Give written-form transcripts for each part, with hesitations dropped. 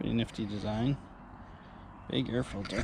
Pretty nifty design. Big air filter.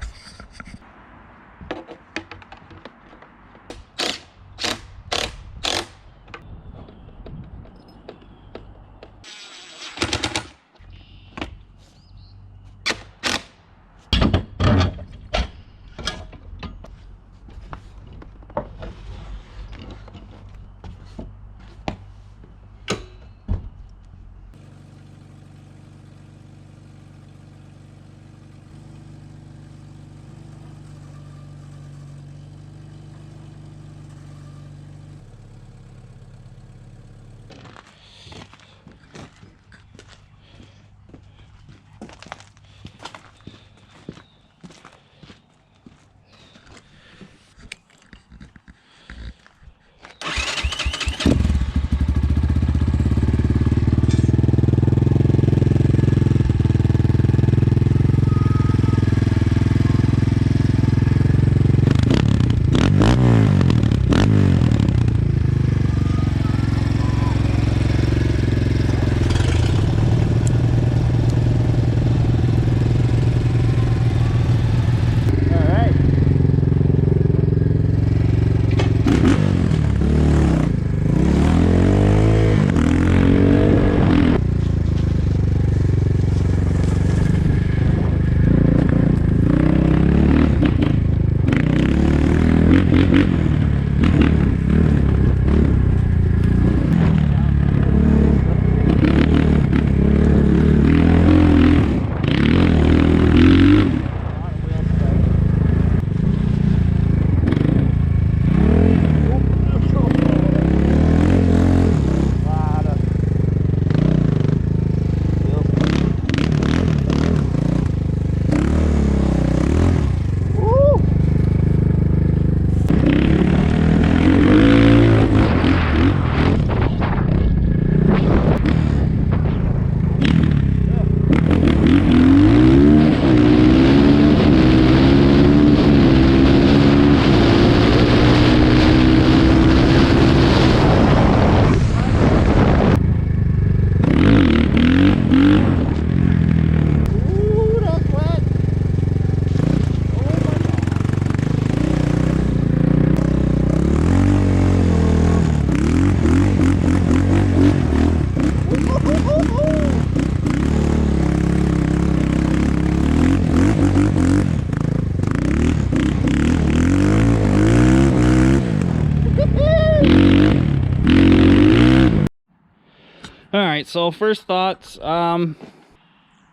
Alright, so first thoughts.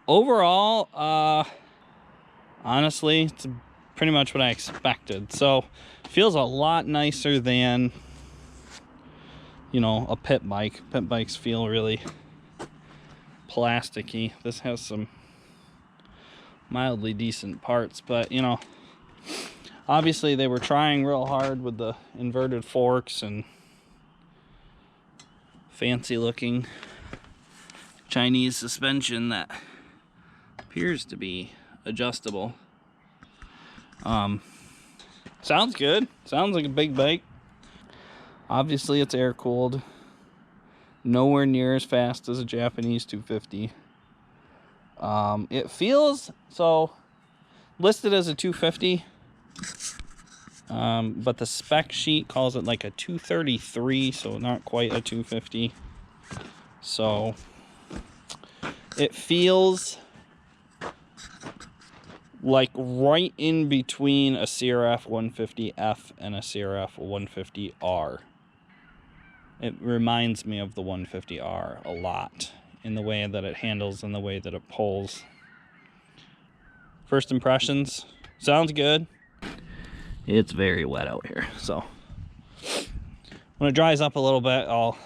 Overall, honestly, it's pretty much what I expected. So, feels a lot nicer than, you know, a pit bike. Pit bikes feel really plasticky. This has some mildly decent parts, but, you know, obviously they were trying real hard with the inverted forks and fancy looking Chinese suspension that appears to be adjustable. Sounds good. Sounds like a big bike. Obviously it's air cooled. Nowhere near as fast as a Japanese 250. It feels so listed as a 250. But the spec sheet calls it like a 233, so not quite a 250. So it feels like right in between a CRF 150F and a CRF 150R. It reminds me of the 150R a lot in the way that it handles and the way that it pulls. First impressions, sounds good. It's very wet out here, so when it dries up a little bit, I'll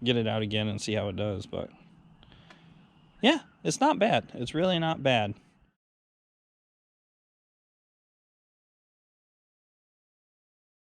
get it out again and see how it does. But yeah, it's not bad. It's really not bad.